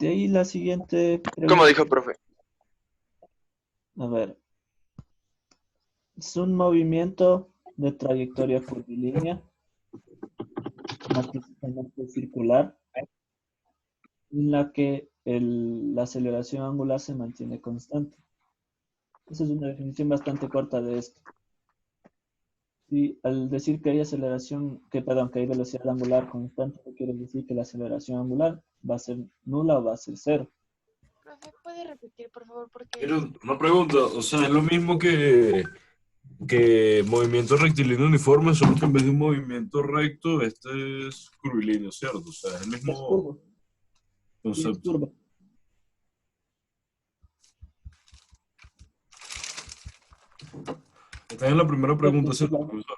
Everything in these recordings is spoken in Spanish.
De ahí la siguiente ¿Cómo pregunta. dijo, profe? A ver, es un movimiento de trayectoria curvilínea, más precisamente circular, en la que la aceleración angular se mantiene constante. Esa es una definición bastante corta de esto. Y al decir que hay que hay velocidad angular constante, quiere decir que la aceleración angular va a ser nula o va a ser cero. Profe, ¿puede repetir, por favor? Porque Pero una pregunta, o sea, es lo mismo que movimiento rectilíneo uniforme, solo que en vez de un movimiento recto, este es curvilíneo, ¿cierto? O sea, es el Es mismo curvo, sí, es concepto. curvo. Esta es la primera pregunta, Esa es ¿cierto, la, profesor?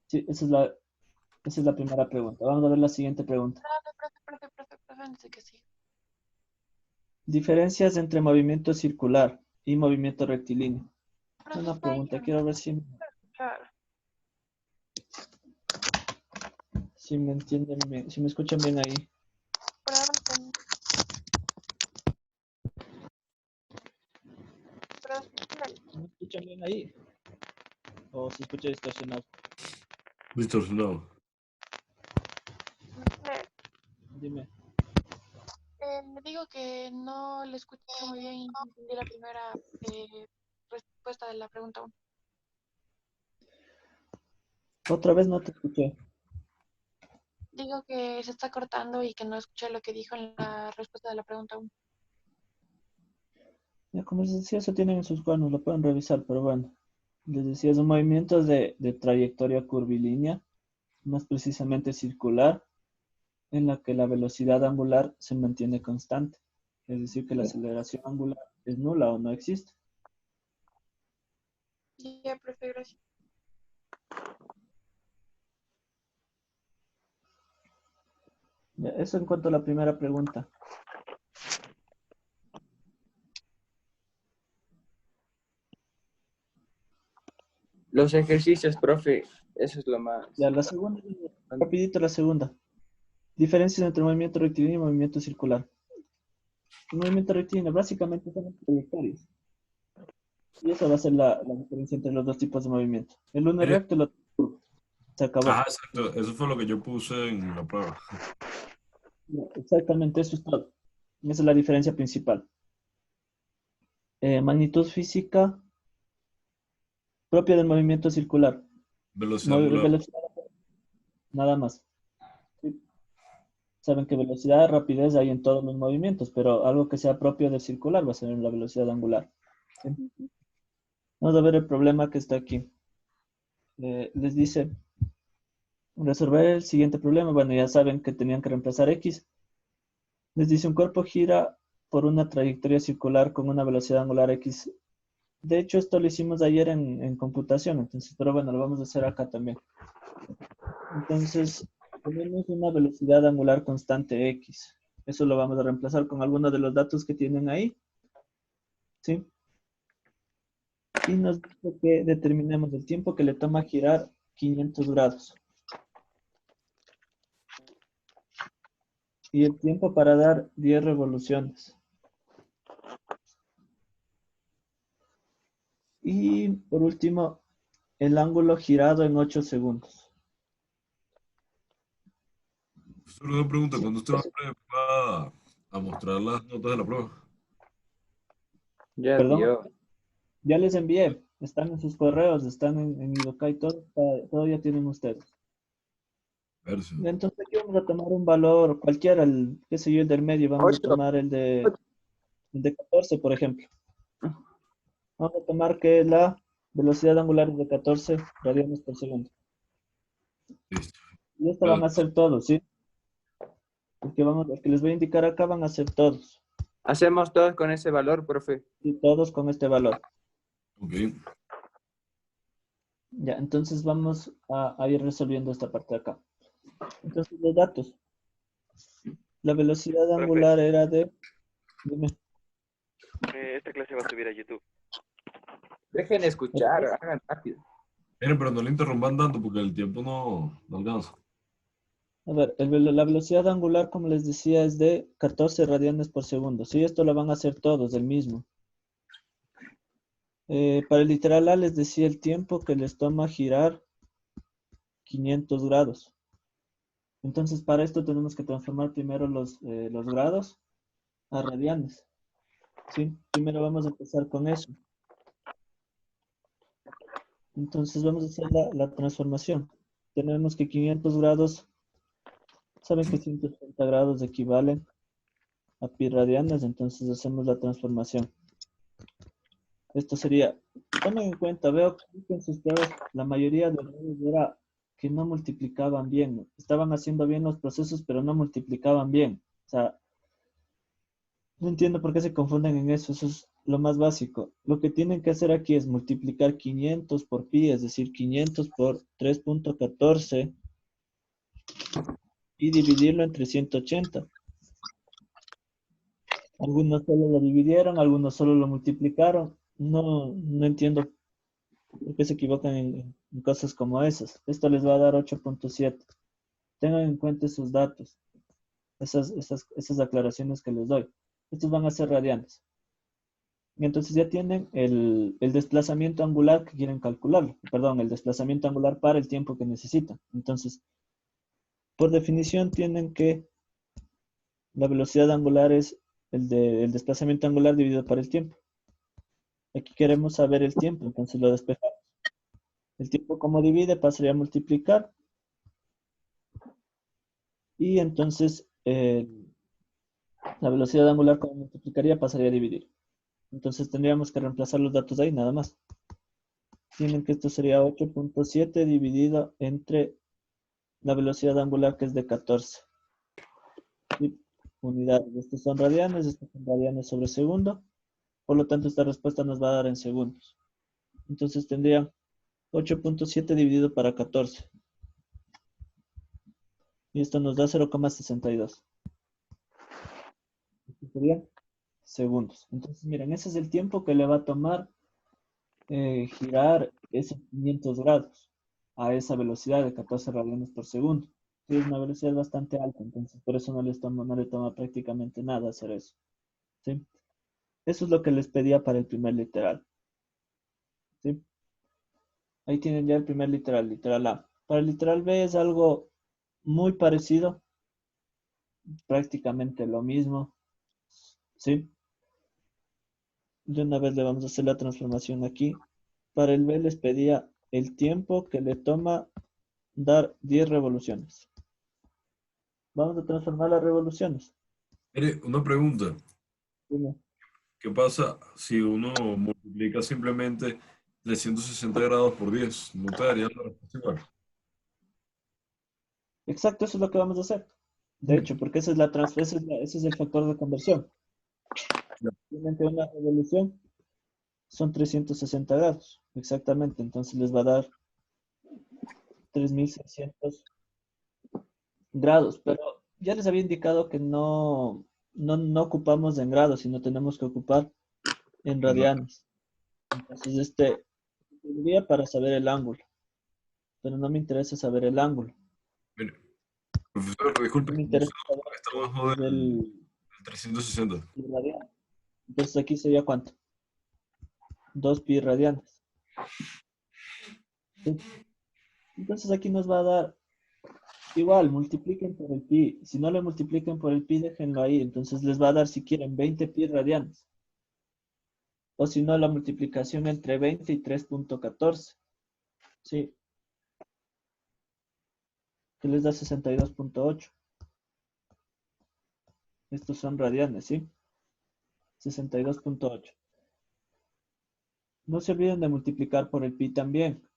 sí, esa es la primera pregunta. Vamos a ver la siguiente pregunta. profe, antes que sí. Diferencias entre movimiento circular y movimiento rectilíneo. Profe, Una está ahí. pregunta, quiero ver Claro. si me entienden bien, si me escuchan bien ahí. Por ahora está- ¿Me escuchan bien ahí? ¿O se escucha distorsionado? Distorsionado. Dime. Le digo que no le escucho muy bien y no entendí la primera respuesta de la pregunta 1. Otra vez no te escuché. Digo que se está cortando y que no escuché lo que dijo en la respuesta de la pregunta 1. Ya, como les decía, eso tienen en sus cuadernos, lo pueden revisar, pero bueno. Les decía, son movimientos de trayectoria curvilínea, más precisamente circular, en la que la velocidad angular se mantiene constante. Es decir, que la aceleración angular es nula o no existe. Ya, profe, gracias. Ya, eso en cuanto a la primera pregunta. Los ejercicios, profe, eso es lo más. Ya, la segunda, rapidito la segunda. Diferencias entre movimiento rectilíneo y movimiento circular. El movimiento rectilíneo básicamente son trayectorias. Y esa va a ser la diferencia entre los dos tipos de movimiento. El uno es recto y el otro es curvo. Se acabó. Exacto, eso fue lo que yo puse en la prueba. Ya, exactamente, eso es todo. Esa es la diferencia principal. Magnitud física propia del movimiento circular. Velocidad angular. Velocidad, nada más. Sí. Saben que velocidad, rapidez hay en todos los movimientos, pero algo que sea propio del circular va a ser la velocidad angular. ¿Sí? Vamos a ver el problema que está aquí. Les dice resolver el siguiente problema. Bueno, ya saben que tenían que reemplazar X. Les dice un cuerpo gira por una trayectoria circular con una velocidad angular X. De hecho, esto lo hicimos ayer en computación, entonces, pero bueno, lo vamos a hacer acá también. Entonces, tenemos una velocidad angular constante X. Eso lo vamos a reemplazar con algunos de los datos que tienen ahí. ¿Sí? Y nos dice que determinemos el tiempo que le toma girar 500 grados. Y el tiempo para dar 10 revoluciones. Y por último, el ángulo girado en 8 segundos. Solo una pregunta, Sí, ¿cuándo usted va a mostrar las notas de la prueba? Ya perdón, dio. ya les envié. Están en sus correos, están en Idokai, todo ya tienen ustedes. Verso. Entonces aquí vamos a tomar un valor cualquiera, qué sé yo, el del medio. Vamos a 8. tomar el de 14, por ejemplo. Vamos a tomar que la velocidad angular es de 14 radianes por segundo. Listo. Y esto van a ser todos, ¿sí? El que les voy a indicar acá van a ser todos. Hacemos todos con ese valor, profe. Y todos con este valor. Ok. Ya, entonces vamos a ir resolviendo esta parte de acá. Entonces los datos. La velocidad Profe, angular era de... Dime. esta clase va a subir a YouTube. Dejen escuchar, hagan rápido. Miren, pero no le interrumpan tanto porque el tiempo no alcanza. A ver, la velocidad angular, como les decía, es de 14 radianes por segundo. Sí, esto lo van a hacer todos, el mismo. Para el literal A les decía el tiempo que les toma girar 500 grados. Entonces, para esto tenemos que transformar primero los grados a radianes. ¿Sí? Primero vamos a empezar con eso. Entonces, vamos a hacer la transformación. Tenemos que 500 grados, saben que 180 grados equivalen a pi radianes, entonces hacemos la transformación. Esto sería, tomen en cuenta, veo que en sus pruebas la mayoría de errores era que no multiplicaban bien. Estaban haciendo bien los procesos, pero no multiplicaban bien. O sea, no entiendo por qué se confunden en eso. Eso es lo más básico. Lo que tienen que hacer aquí es multiplicar 500 por pi, es decir, 500 por 3.14 y dividirlo entre 180. Algunos solo lo dividieron, algunos solo lo multiplicaron. No entiendo por qué se equivocan en cosas como esas. Esto les va a dar 8.7. Tengan en cuenta esos datos, esas aclaraciones que les doy. Estos van a ser radianes. Y entonces ya tienen el desplazamiento angular que quieren calcular. Perdón, el desplazamiento angular para el tiempo que necesitan. Entonces, por definición tienen que la velocidad angular es el desplazamiento angular dividido por el tiempo. Aquí queremos saber el tiempo, entonces lo despejamos. El tiempo como divide pasaría a multiplicar. Y entonces la velocidad angular como multiplicaría pasaría a dividir. Entonces tendríamos que reemplazar los datos ahí nada más. Tienen que esto sería 8.7 dividido entre la velocidad angular que es de 14. ¿Sí? Unidades. Estos son radianes sobre segundo. Por lo tanto, esta respuesta nos va a dar en segundos. Entonces tendría 8.7 dividido para 14. Y esto nos da 0,62. Esto sería segundos. Entonces, miren, ese es el tiempo que le va a tomar girar esos 500 grados a esa velocidad de 14 radianes por segundo. Sí, es una velocidad bastante alta, entonces por eso no le toma prácticamente nada hacer eso. ¿Sí? Eso es lo que les pedía para el primer literal. ¿Sí? Ahí tienen ya el primer literal, literal A. Para el literal B es algo muy parecido, prácticamente lo mismo. ¿Sí? De una vez le vamos a hacer la transformación aquí. Para el B les pedía el tiempo que le toma dar 10 revoluciones. Vamos a transformar las revoluciones. Mire, una pregunta. Dime. ¿Qué pasa si uno multiplica simplemente 360 grados por 10? ¿No te daría la respuesta igual? Exacto, eso es lo que vamos a hacer. De hecho, porque esa es ese es el factor de conversión. Simplemente una revolución son 360 grados. Exactamente. Entonces les va a dar 3600 grados. Pero ya les había indicado que no ocupamos en grados, sino tenemos que ocupar en radianes. Entonces este serviría para saber el ángulo. Pero no me interesa saber el ángulo. Mire, profesor, disculpe, Me no sé interesa saber dónde está abajo el 360. radiano. Entonces aquí sería ¿cuánto? 2 pi radianes. ¿Sí? Entonces aquí nos va a dar igual, multipliquen por el pi. Si no le multipliquen por el pi, déjenlo ahí. Entonces les va a dar, si quieren, 20 pi radianes. O si no, la multiplicación entre 20 y 3.14. Sí. Que les da 62.8. Estos son radianes, ¿sí? 62.8. No se olviden de multiplicar por el pi también.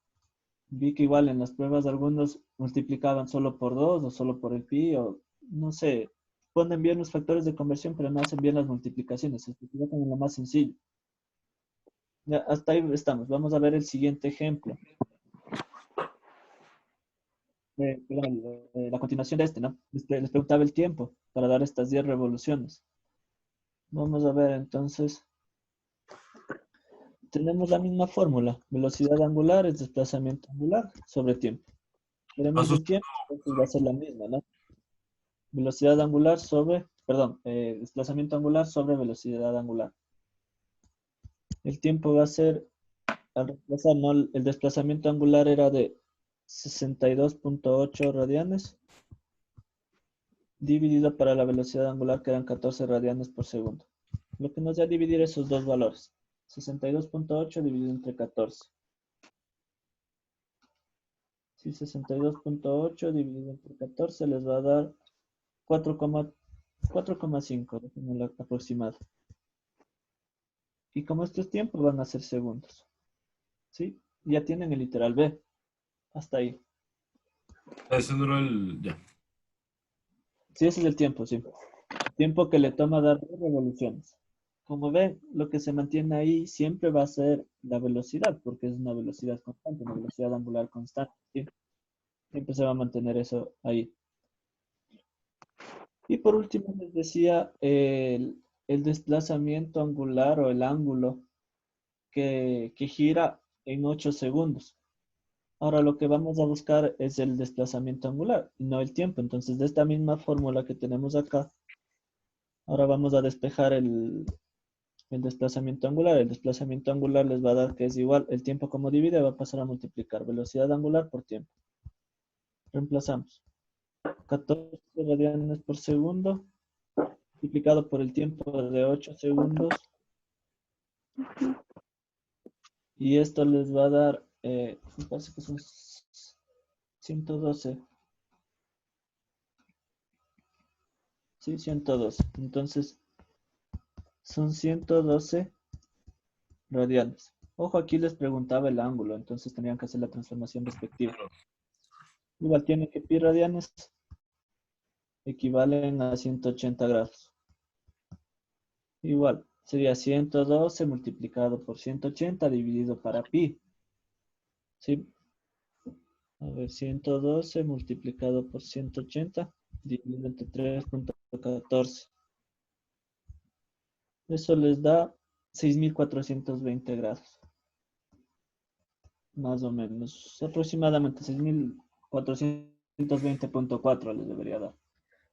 Vi que igual en las pruebas algunos multiplicaban solo por 2 o solo por el pi o no sé, ponen bien los factores de conversión pero no hacen bien las multiplicaciones, se equivocan en lo más sencillo. Ya, hasta ahí estamos. Vamos a ver el siguiente ejemplo. Perdón, la continuación de este, ¿no? Les preguntaba el tiempo para dar estas 10 revoluciones. Vamos a ver entonces. Tenemos la misma fórmula. Velocidad angular es desplazamiento angular sobre tiempo. Queremos Paso el tiempo, entonces va a ser la misma, ¿no? velocidad angular sobre, perdón, desplazamiento angular sobre velocidad angular. El tiempo va a ser, al reemplazar, ¿no? El desplazamiento angular era de 62.8 radianes, dividido para la velocidad angular, que eran 14 radianes por segundo. Lo que nos da a dividir esos dos valores. 62.8 dividido entre 14. Sí, 62.8 dividido entre 14 les va a dar 4,5, déjenme aproximado. Y como esto es tiempo, van a ser segundos. ¿Sí? Ya tienen el literal B. Hasta ahí. Ese no era el. Ya. Sí, ese es el tiempo, sí. El tiempo que le toma dar 2 revoluciones. Como ven, lo que se mantiene ahí siempre va a ser la velocidad, porque es una velocidad constante, una velocidad angular constante. ¿Sí? Siempre se va a mantener eso ahí. Y por último les decía el desplazamiento angular o el ángulo que gira en 8 segundos. Ahora lo que vamos a buscar es el desplazamiento angular y no el tiempo. Entonces de esta misma fórmula que tenemos acá, ahora vamos a despejar el desplazamiento angular. El desplazamiento angular les va a dar que es igual, el tiempo como divide va a pasar a multiplicar velocidad angular por tiempo. Reemplazamos. 14 radianes por segundo multiplicado por el tiempo de 8 segundos. Y esto les va a dar, me parece que son 112. Sí, 112. Entonces, son 112 radianes. Ojo, aquí les preguntaba el ángulo, entonces tenían que hacer la transformación respectiva. Igual tiene que pi radianes equivalen a 180 grados. Igual, sería 112 multiplicado por 180 dividido para pi. ¿Sí? A ver, 112 multiplicado por 180 dividido entre 3.14. Eso les da 6.420 grados. Más o menos. Aproximadamente 6.420.4 les debería dar.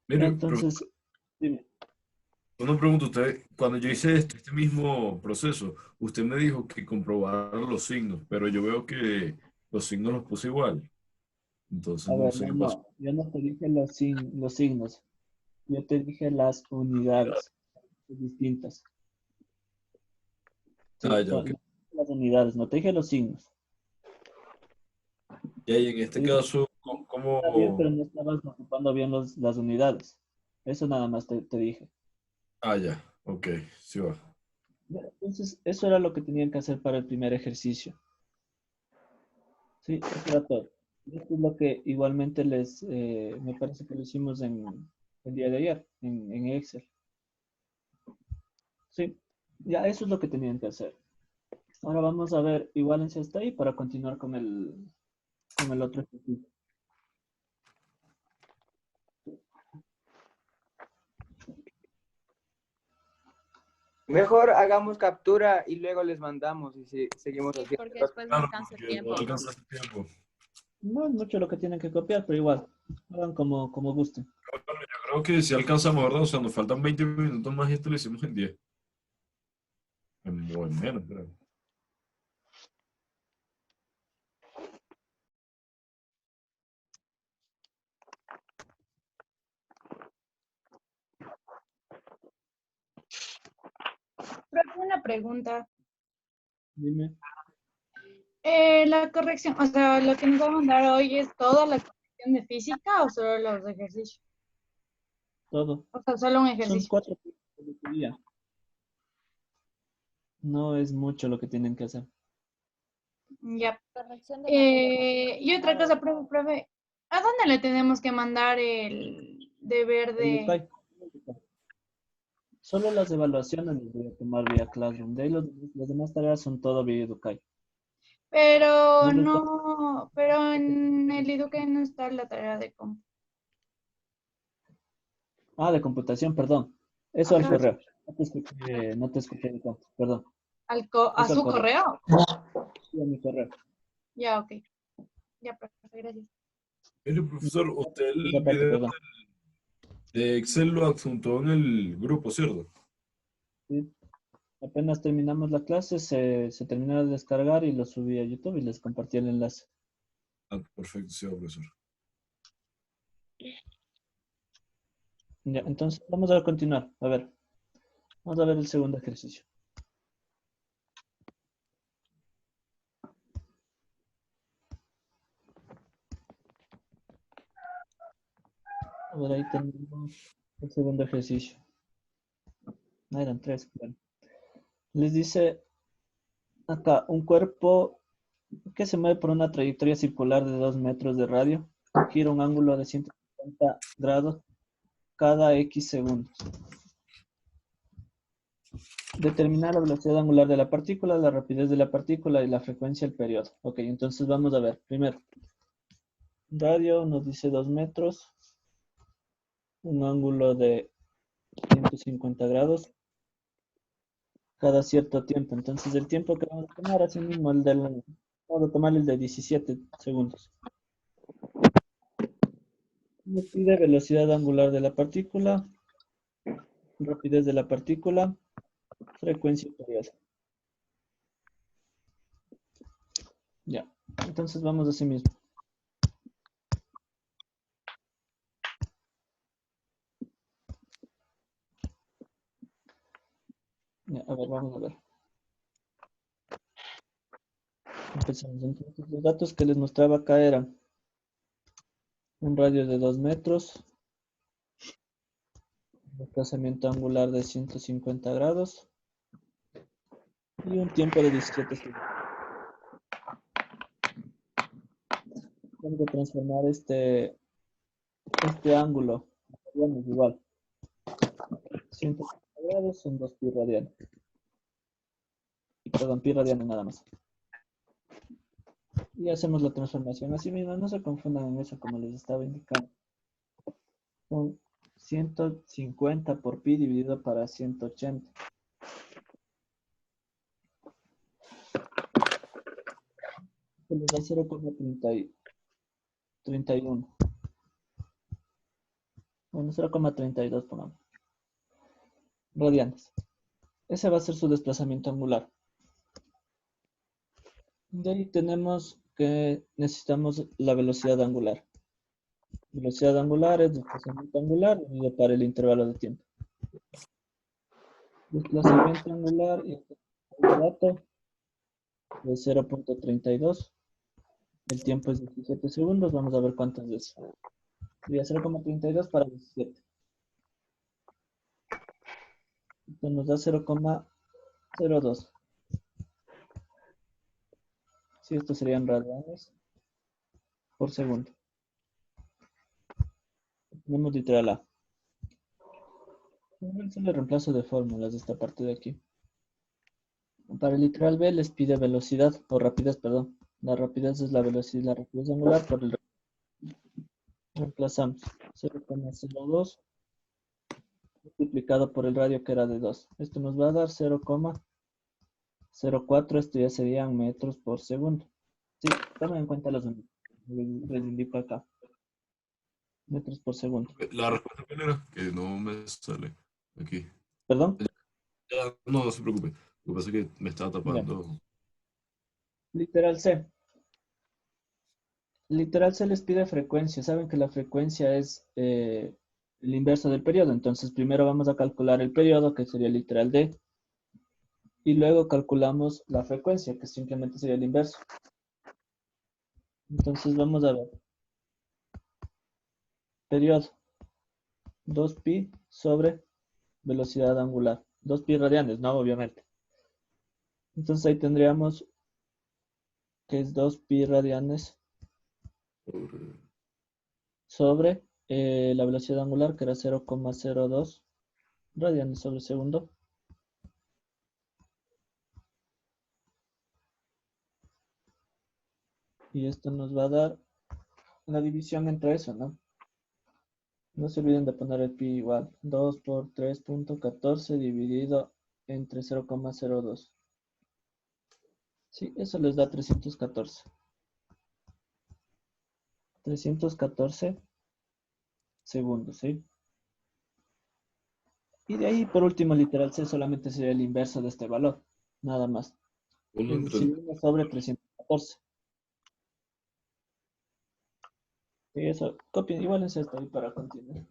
Mire, Entonces, dime. una pregunta, usted, cuando yo hice este mismo proceso, usted me dijo que comprobara los signos, pero yo veo que los signos los puse igual. Entonces A no ver, sé qué pasó. no. Yo no te dije los signos. Yo te dije las unidades distintas. Sí, Ah, ya, ok. las unidades. No te dije los signos. Y ahí en este Te dije, caso, está bien, pero ¿cómo? no estabas ocupando bien las unidades. Eso nada más te dije. Ah, ya, ok, sí va. Entonces, eso era lo que tenían que hacer para el primer ejercicio. Sí, eso era todo. Y esto es lo que igualmente me parece que lo hicimos el día de ayer, en Excel. Sí, ya eso es lo que tenían que hacer. Ahora vamos a ver, igualense hasta ahí para continuar con el otro ejercicio. Mejor hagamos captura y luego les mandamos y seguimos Sí, haciendo. porque después no Claro, alcanza el porque no tiempo. alcanza el tiempo. No es mucho lo que tienen que copiar, pero igual, hagan como gusten. Bueno, yo creo que si alcanzamos, ¿verdad? O sea, nos faltan 20 minutos más y esto lo hicimos en 10. O en menos, creo. Profe, una pregunta. Dime, La corrección, o sea, lo que nos va a mandar hoy es toda la corrección de física o solo los ejercicios. todo. O sea, solo un Son ejercicio. 4 de tu día. No es mucho lo que tienen que hacer. Ya. Corrección de materia. Y otra cosa, profe, ¿a dónde le tenemos que mandar el deber El de... Educay. Solo las evaluaciones las voy a tomar vía Classroom. De ahí las demás tareas son todo vía Educay. Pero No les va- no, pero en el Eduque no está la tarea de comp. Ah, de computación, perdón. Eso al Ajá, correo. No te escuché de cuánto, perdón. a Eso al su correo. correo. Sí, a mi correo. Ya, ok. Ya, profe, gracias. Mire, profesor, usted Esa el parte, video perdón. Excel lo adjuntó en el grupo, ¿cierto? ¿Sí? Apenas terminamos la clase, se terminó de descargar y lo subí a YouTube y les compartí el enlace. Ah, perfecto, sí, profesor. Ya, entonces vamos a continuar. A ver, vamos a ver el segundo ejercicio. A ver, ahí tenemos el segundo ejercicio. Ah, eran tres. Bueno. Les dice acá, un cuerpo que se mueve por una trayectoria circular de 2 metros de radio, gira un ángulo de 150 grados cada X segundos. Determinar la velocidad angular de la partícula, la rapidez de la partícula y la frecuencia del periodo. Ok, entonces vamos a ver. Primero, radio nos dice 2 metros, un ángulo de 150 grados cada cierto tiempo. Entonces el tiempo que vamos a tomar, así mismo, vamos a tomar el de 17 segundos. Nos pide velocidad angular de la partícula, rapidez de la partícula, frecuencia y periodo. Ya, entonces vamos así mismo. Ya, a ver, vamos a ver. Empezamos. Entonces, los datos que les mostraba acá eran un radio de 2 metros, desplazamiento angular de 150 grados y un tiempo de 17 segundos. Vamos a transformar este ángulo. Radianes igual. 150 grados son 2 pi radianes. Perdón, pi radianes nada más. Y hacemos la transformación así mismo. No se confundan en eso como les estaba indicando. Son 150 por pi dividido para 180. Se les da 0,31. Bueno, 0,32 pongamos. Radianes. Ese va a ser su desplazamiento angular. De ahí tenemos que necesitamos la velocidad angular. Velocidad angular es desplazamiento angular dividido para el intervalo de tiempo. Desplazamiento angular y el dato es 0,32. El tiempo es 17 segundos. Vamos a ver cuánto es eso. Sería 0,32 para 17. Esto nos da 0,02. Sí, estos serían radianes por segundo. Tenemos literal A. Solo reemplazo de fórmulas de esta parte de aquí. Para el literal B les pide velocidad o rapidez, perdón. La rapidez es la rapidez angular por el reemplazamos 0,02 multiplicado por el radio que era de 2. Esto nos va a dar 0,04. Esto ya serían metros por segundo. Sí, tomen en cuenta los unidades. Les indico acá. Metros por segundo. La respuesta cuál era, que no me sale aquí. ¿Perdón? Ya, no, no se preocupe. Lo que pasa es que me estaba Ya. tapando. Literal C. Literal se les pide frecuencia. Saben que la frecuencia es el inverso del periodo. Entonces primero vamos a calcular el periodo, que sería literal D. Y luego calculamos la frecuencia, que simplemente sería el inverso. Entonces vamos a ver. Periodo. 2pi sobre velocidad angular. 2pi radianes, ¿no? Obviamente. Entonces ahí tendríamos que es 2pi radianes sobre la velocidad angular, que era 0,02 radianes sobre segundo. Y esto nos va a dar la división entre eso, ¿no? No se olviden de poner el pi igual. 2 por 3.14 dividido entre 0,02. Sí, eso les da 314. 314 segundos, ¿sí? Y de ahí, por último, literal C solamente sería el inverso de este valor. Nada más. 1 Es entre... decir, 1 sobre 314. Y eso, copien, igual es esto ahí para continuar.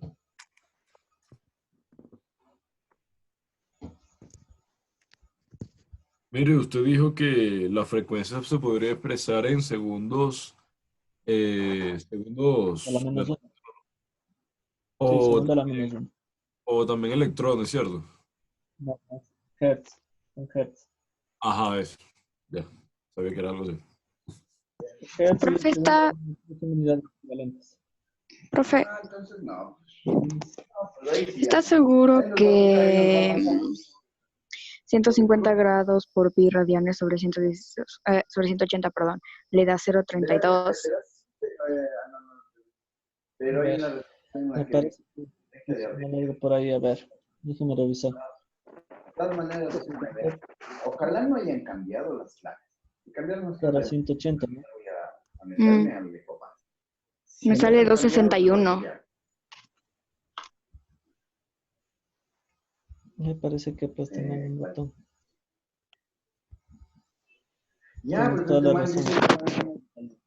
Mire, usted dijo que la frecuencia se podría expresar en segundos, A la menos 1. Sí, o, segundo a la menos 1. o también electrones, ¿cierto? No, no, hertz. En hertz. Ajá, eso. Ya, sabía que era algo así. Hertz y Profe, segundo son unidades equivalentes. profe, Entonces no. ¿está seguro que 150 grados por pi radianes sobre 180, perdón, le da 0,32? Pero A hay ver, una respuesta en me la que parece que deja de me abrir. algo por ahí, a ver. Déjame revisar. De todas maneras, déjenme ver. Ojalá no hayan cambiado las claves. Si cambiaron las Para claves, 180, ¿no? voy a meterme al Ecobank. Me Si sale no han cambiado, 261. Me parece que pues tengan un bueno. botón. Ya, Tienes pues toda este la man razón. dice,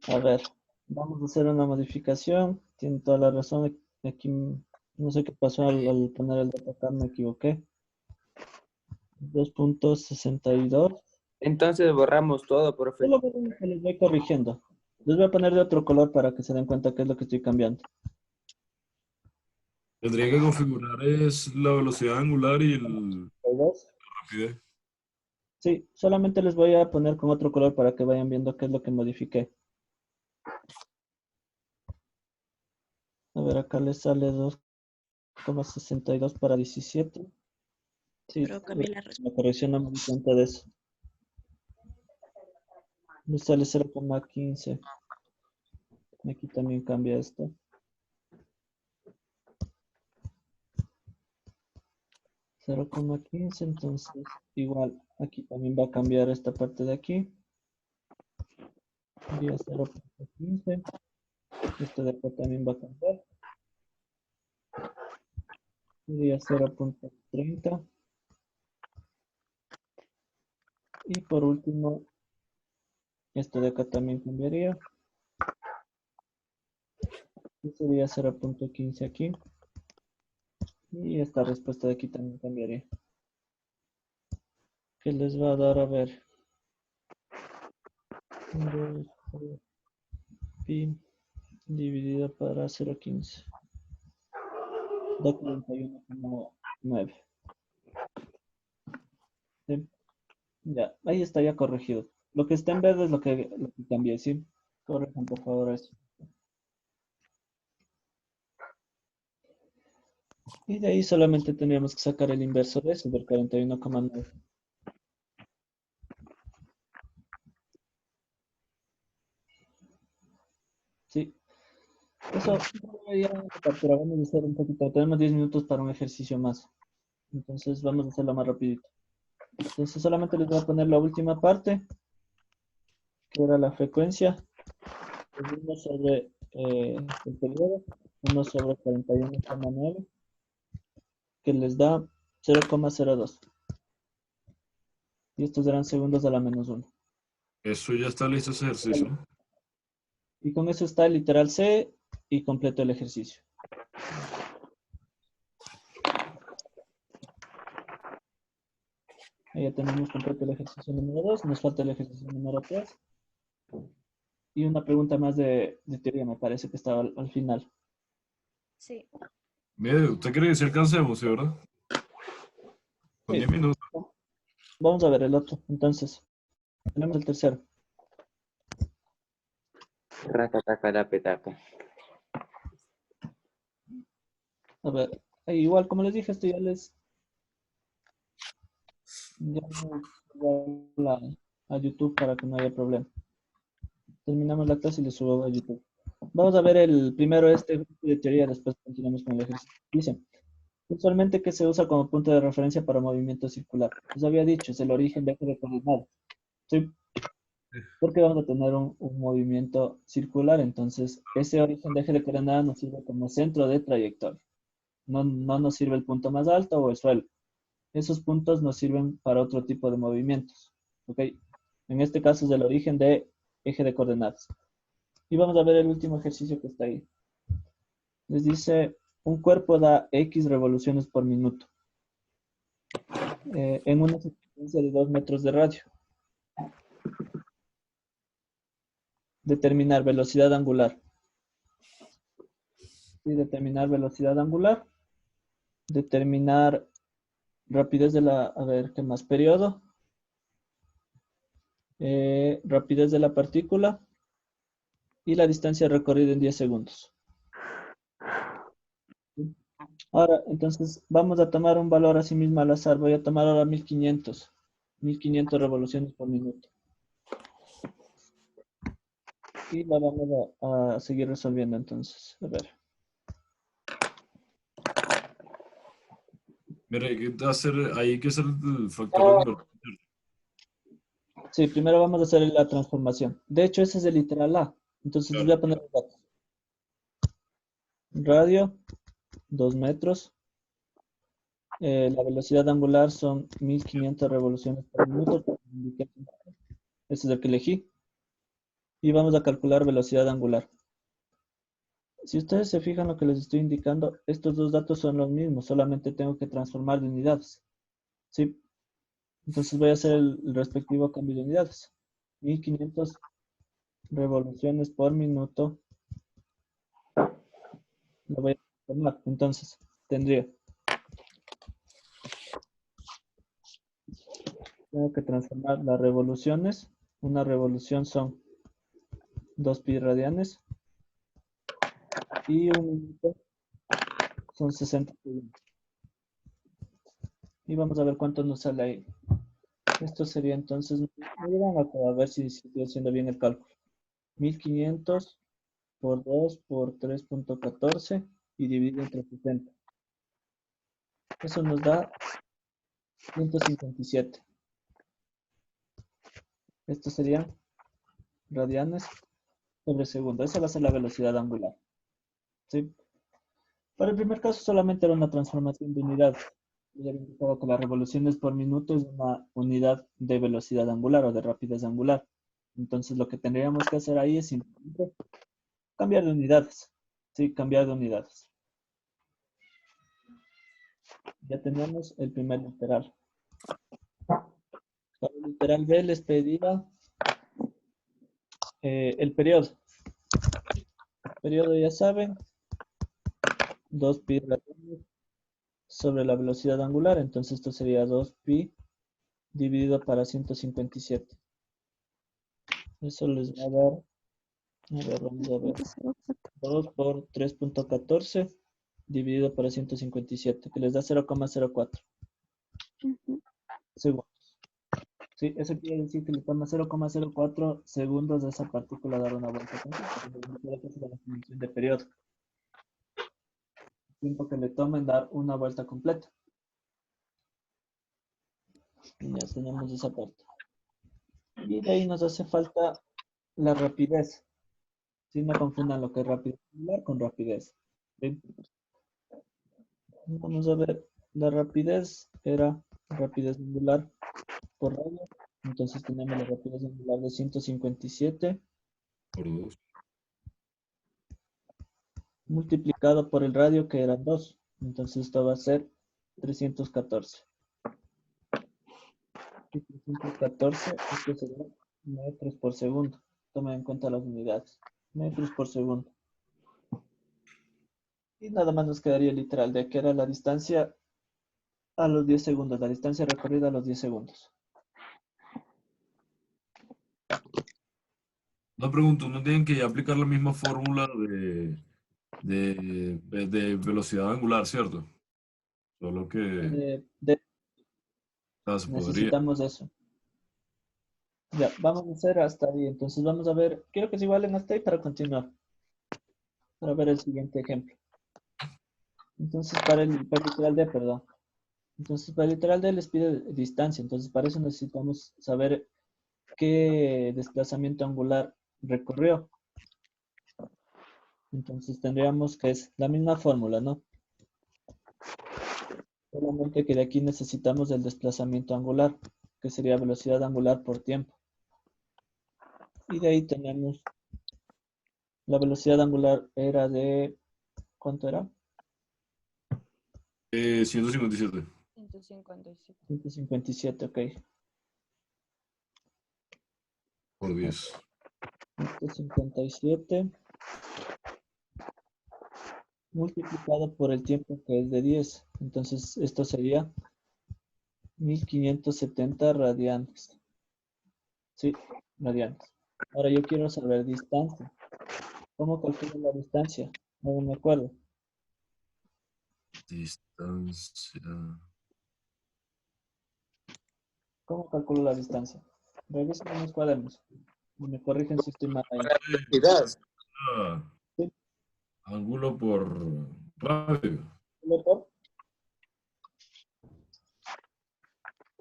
A ver, vamos a hacer una modificación. Tiene toda la razón. Aquí no sé qué pasó al poner el dato acá, me equivoqué. 2.62. Entonces borramos todo, profe. Solo verán que les voy corrigiendo. Les voy a poner de otro color para que se den cuenta qué es lo que estoy cambiando. Tendría que configurar es la velocidad angular y el ¿Dos? rapidez. Sí, solamente les voy a poner con otro color para que vayan viendo qué es lo que modifiqué. A ver, acá les sale 2,62 para 17. Sí, Pero cambié la respuesta. la corrección no me di cuenta de eso. Me sale 0,15. Aquí también cambia esto. 0,15, entonces igual aquí también va a cambiar esta parte de aquí. Sería 0,15. Esto de acá también va a cambiar. Sería 0,30. Y por último, esto de acá también cambiaría. Y sería 0,15 aquí. Y esta respuesta de aquí también cambiaría. ¿Qué les va a dar? A ver. 2 pi dividido para 0,15. Da 41,9. ¿Sí? Ya, ahí está ya corregido. Lo que está en verde es lo que cambié, ¿sí? Corrijan por favor eso. Y de ahí solamente tendríamos que sacar el inverso de eso, del 41,9. Sí, eso ya captura. Vamos a hacer un poquito. Tenemos 10 minutos para un ejercicio más. Entonces vamos a hacerlo más rapidito. Entonces solamente les voy a poner la última parte, que era la frecuencia. 1 sobre el periodo, 1 sobre 41,9, que les da 0,02. Y estos eran segundos a la menos 1. Eso ya está listo ese ejercicio, ¿no? Y con eso está el literal C y completo el ejercicio. Ahí ya tenemos completo el ejercicio número 2. Nos falta el ejercicio número 3. Y una pregunta más de teoría, me parece que estaba al final. Sí. Mire, ¿usted cree que si alcancemos, sí, verdad? Con Sí. 10 minutos. Vamos a ver el otro. Entonces, tenemos el tercero. Racatacalapetaca. A ver, igual como les dije, esto ya les... Ya no a YouTube para que no haya problema. Terminamos la clase y le subo a YouTube. Vamos a ver el primero de teoría, después continuamos con el ejercicio. Dice, usualmente que se usa como punto de referencia para movimiento circular. Les había dicho, es el origen de eje de coordenadas. ¿Sí? Porque vamos a tener un movimiento circular, entonces ese origen de eje de coordenadas nos sirve como centro de trayectoria. no nos sirve el punto más alto o el suelo. Esos puntos nos sirven para otro tipo de movimientos. ¿Ok? En este caso es el origen de eje de coordenadas. Y vamos a ver el último ejercicio que está ahí. Les dice, un cuerpo da X revoluciones por minuto en una secuencia de 2 metros de radio. Determinar velocidad angular. Sí, determinar velocidad angular. Determinar rapidez de la, a ver, ¿qué más? Periodo. Rapidez de la partícula. Y la distancia recorrida en 10 segundos. Ahora, entonces, vamos a tomar un valor así mismo al azar. Voy a tomar ahora 1500. 1500 revoluciones por minuto. Y la vamos a seguir resolviendo entonces. A ver. Mira, hay que hacer el factor de inversión. Sí, primero vamos a hacer la transformación. De hecho, ese es el literal A. Entonces, les voy a poner los datos. Radio, 2 metros. La velocidad angular son 1500 revoluciones por minuto. Ese es el que elegí. Y vamos a calcular velocidad angular. Si ustedes se fijan lo que les estoy indicando, estos dos datos son los mismos, solamente tengo que transformar de unidades. ¿Sí? Entonces voy a hacer el respectivo cambio de unidades. 1500 revoluciones por minuto. Lo voy a transformar. Entonces, tendría. Tengo que transformar las revoluciones. Una revolución son 2 pi radianes. Y un minuto son 60 segundos. Y vamos a ver cuánto nos sale ahí. Esto sería entonces, a ver si estoy haciendo bien el cálculo. 1500 por 2 por 3.14 y dividido entre 60. Eso nos da 157. Esto serían radianes sobre segundo. Esa va a ser la velocidad angular. ¿Sí? Para el primer caso solamente era una transformación de unidad. Ya había indicado que las revoluciones por minuto es una unidad de velocidad angular o de rapidez angular. Entonces lo que tendríamos que hacer ahí es simplemente cambiar de unidades. Sí, cambiar de unidades. Ya tenemos el primer literal. Para el literal B les pedía el periodo. El periodo ya saben, 2 pi radianes sobre la velocidad angular. Entonces esto sería 2 pi dividido para 157. Eso les va a dar, vamos a ver, 2 por 3.14 dividido para 157, que les da 0,04 segundos. Sí, eso quiere decir que le toma 0,04 segundos a esa partícula dar una vuelta. Esa es la definición de periodo. El tiempo que le toma en dar una vuelta completa. Y ya tenemos esa parte. Y de ahí nos hace falta la rapidez. Si no confundan lo que es rapidez angular con rapidez. ¿Sí? Vamos a ver, la rapidez era rapidez angular por radio. Entonces tenemos la rapidez angular de 157 Por 2. multiplicado por el radio que eran 2. Entonces esto va a ser 314. Y 314, esto sería metros por segundo. Tomen en cuenta las unidades. Metros por segundo. Y nada más nos quedaría literal de que era la distancia a los 10 segundos. La distancia recorrida a los 10 segundos. Una pregunta, ¿no tienen que aplicar la misma fórmula de velocidad angular, cierto? Solo que se podría. Necesitamos eso. Ya, vamos a hacer hasta ahí. Entonces vamos a ver, quiero que se igualen hasta ahí para continuar. Para ver el siguiente ejemplo. Entonces para el literal D, perdón. Entonces para el literal D les pide distancia. Entonces para eso necesitamos saber qué desplazamiento angular recorrió. Entonces tendríamos que es la misma fórmula, ¿no? Solamente que de aquí necesitamos el desplazamiento angular, que sería velocidad angular por tiempo. Y de ahí tenemos la velocidad angular era de, ¿cuánto era? 157. 157. 157, ok. Por 10. 157 multiplicado por el tiempo que es de 10. Entonces esto sería 1570 radianes. Sí, radianes. Ahora yo quiero saber distancia. ¿Cómo calculo la distancia? No me acuerdo. Distancia. ¿Cómo calculo la distancia? Revisen en los cuadernos. Y me corrigen si estoy mal ahí. Ah, Sí. ángulo por radio. ¿Ángulo por?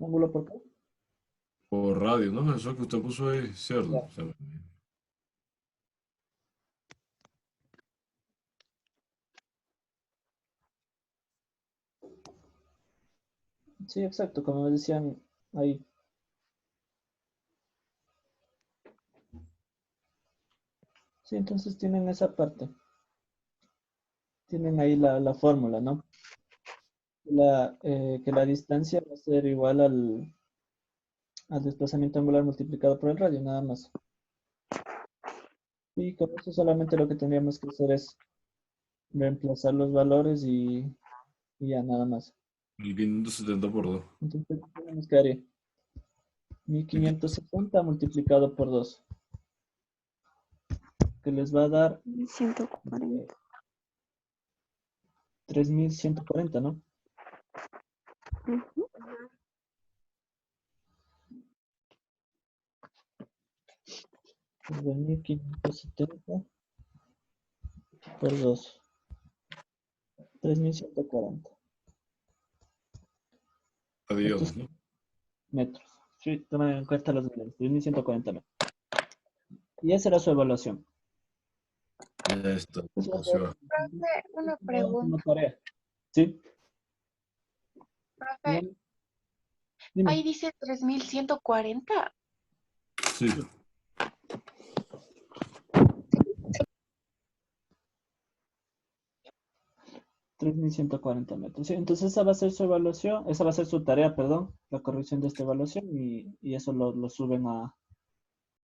¿Ángulo por qué? Por radio, ¿no? Eso que usted puso ahí, cierto. Ya. O sea, Sí, exacto, como me decían ahí. Sí, entonces tienen esa parte. Tienen ahí la fórmula, ¿no? Que la distancia va a ser igual al desplazamiento angular multiplicado por el radio, nada más. Y con eso solamente lo que tendríamos que hacer es reemplazar los valores y ya nada más. 1570 por 2. Entonces, ¿qué nos quedaría? 1570 multiplicado por 2, que les va a dar 140. 3140, ¿no? Ujú. 1570 por 2, 3140. Adiós, Estos ¿no? metros. Sí, tomen en cuenta los medios, 3140 metros. Y esa era su evaluación. Ya está. Eso va a No se ser va. Profe, una una pregunta. tarea. ¿Sí? Profe, Dime. ahí dice 3140. Sí. 3140 metros. Sí, entonces esa va a ser su evaluación, esa va a ser su tarea, perdón, la corrección de esta evaluación y eso lo suben